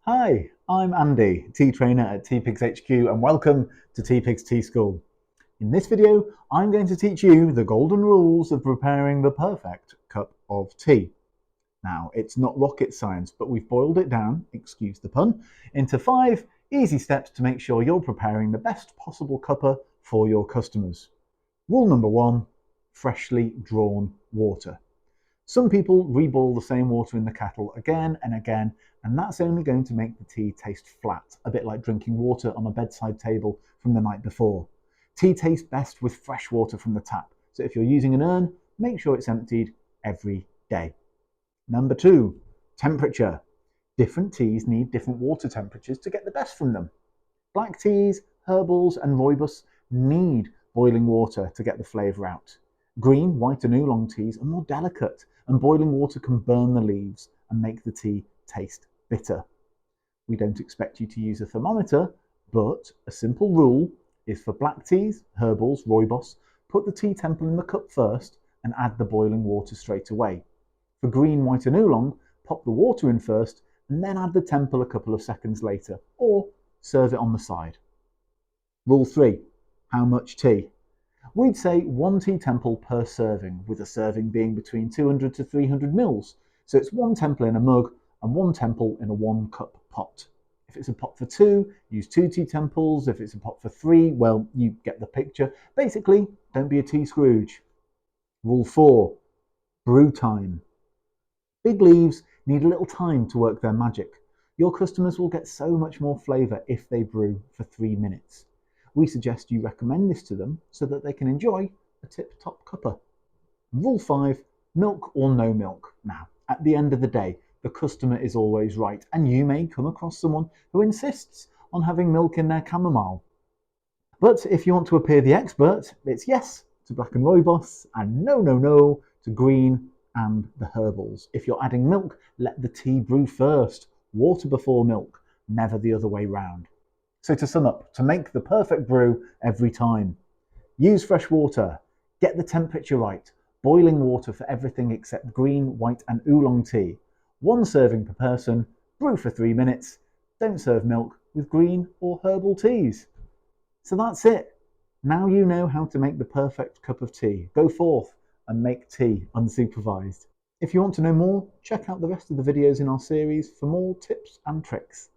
Hi, I'm Andy, tea trainer at Teapigs HQ, and welcome to Teapigs Tea School. In this video, I'm going to teach you the golden rules of preparing the perfect cup of tea. Now, it's not rocket science, but we've boiled it down, excuse the pun, into 5 easy steps to make sure you're preparing the best possible cuppa for your customers. Rule number 1, freshly drawn water. Some people reboil the same water in the kettle again and again, and that's only going to make the tea taste flat, a bit like drinking water on a bedside table from the night before. Tea tastes best with fresh water from the tap, so if you're using an urn, make sure it's emptied every day. Number 2, temperature. Different teas need different water temperatures to get the best from them. Black teas, herbals, and rooibos need boiling water to get the flavour out. Green, white, and oolong teas are more delicate, and boiling water can burn the leaves and make the tea taste bitter. We don't expect you to use a thermometer, but a simple rule is for black teas, herbals, rooibos, put the tea temple in the cup first and add the boiling water straight away. For green, white, and oolong, pop the water in first and then add the temple a couple of seconds later, or serve it on the side. Rule 3. How much tea? We'd say 1 tea temple per serving, with a serving being between 200 to 300 mils. So it's 1 temple in a mug and 1 temple in a 1 cup pot. If it's a pot for 2, use 2 tea temples. If it's a pot for 3, well, you get the picture. Basically, don't be a tea Scrooge. Rule 4. Brew time. Big leaves need a little time to work their magic. Your customers will get so much more flavour if they brew for 3 minutes. We suggest you recommend this to them so that they can enjoy a tip-top cuppa. Rule 5, milk or no milk. Now, at the end of the day, the customer is always right, and you may come across someone who insists on having milk in their chamomile. But if you want to appear the expert, it's yes to black and rooibos, and no to green and the herbals. If you're adding milk, let the tea brew first. Water before milk, never the other way round. So to sum up, to make the perfect brew every time, use fresh water, get the temperature right, boiling water for everything except green, white and oolong tea, 1 serving per person, brew for 3 minutes, don't serve milk with green or herbal teas. So that's it. Now you know how to make the perfect cup of tea. Go forth and make tea unsupervised. If you want to know more, check out the rest of the videos in our series for more tips and tricks.